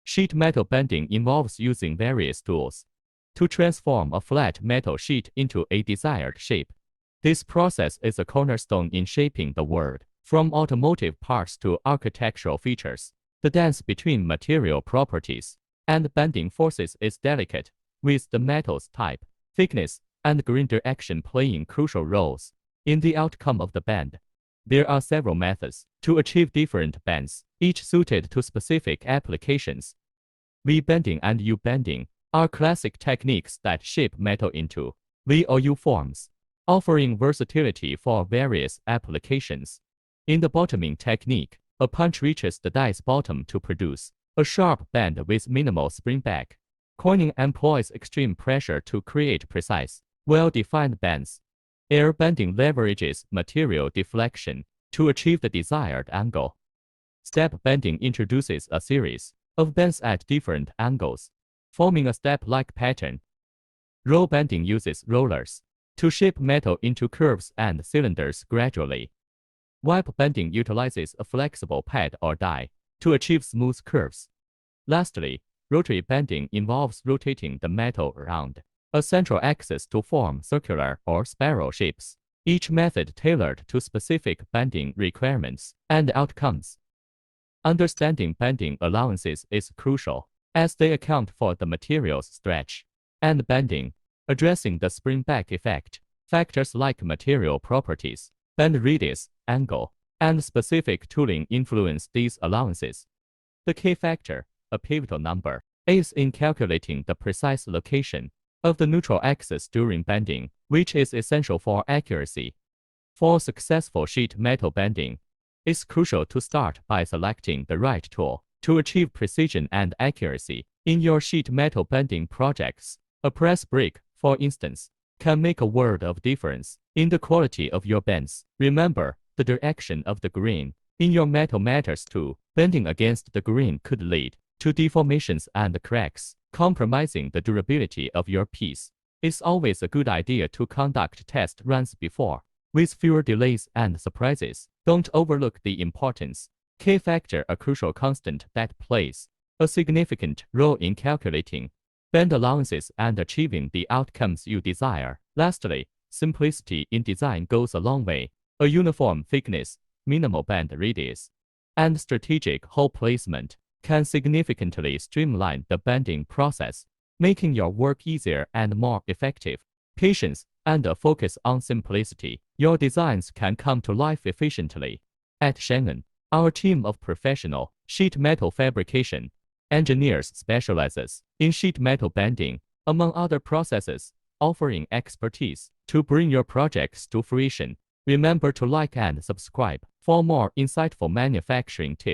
Sheet metal bending involves using various tools to transform a flat metal sheet into a desired shape. This process is a cornerstone in shaping the world. From automotive parts to architectural features, the dance between material properties and bending forces is delicate, with the metal's type, thickness, and grain direction playing crucial roles in the outcome of the bend. There are several methods to achieve different bends, each suited to specific applications. V-bending and U-bending are classic techniques that shape metal into V or U forms, offering versatility for various applications. In the bottoming technique, a punch reaches the die's bottom to produce a sharp bend with minimal spring back. Coining employs extreme pressure to create precise, well-defined bends. Air bending leverages material deflection to achieve the desired angle. Step bending introduces a series of bends at different angles, forming a step-like pattern. Roll bending uses rollers to shape metal into curves and cylinders gradually. Wipe bending utilizes a flexible pad or die to achieve smooth curves. Lastly, rotary bending involves rotating the metal around a central axis to form circular or spiral shapes, each method tailored to specific bending requirements and outcomes. Understanding bending allowances is crucial, as they account for the material's stretch and bending, addressing the spring-back effect. Factors like material properties, bend radius, angle, and specific tooling influence these allowances. The K factor, a pivotal number, aids in calculating the precise location of the neutral axis during bending, which is essential for accuracy. For successful sheet metal bending, it's crucial to start by selecting the right tool to achieve precision and accuracy in your sheet metal bending projects. A press brake, for instance, can make a world of difference in the quality of your bends. Remember, the direction of the grain in your metal matters too. Bending against the grain could lead to deformations and cracks, compromising the durability of your piece. It's always a good idea to conduct test runs before, with fewer delays and surprises. Don't overlook the importance K factor, a crucial constant that plays a significant role in calculating bend allowances and achieving the outcomes you desire. Lastly, simplicity in design goes a long way. A uniform thickness, minimal bend radius, and strategic hole placement can significantly streamline the bending process, making your work easier and more effective. Patience and a focus on simplicity, your designs can come to life efficiently. At Shannon, our team of professional sheet metal fabrication engineers specializes in sheet metal bending, among other processes, offering expertise to bring your projects to fruition. Remember to like and subscribe for more insightful manufacturing tips.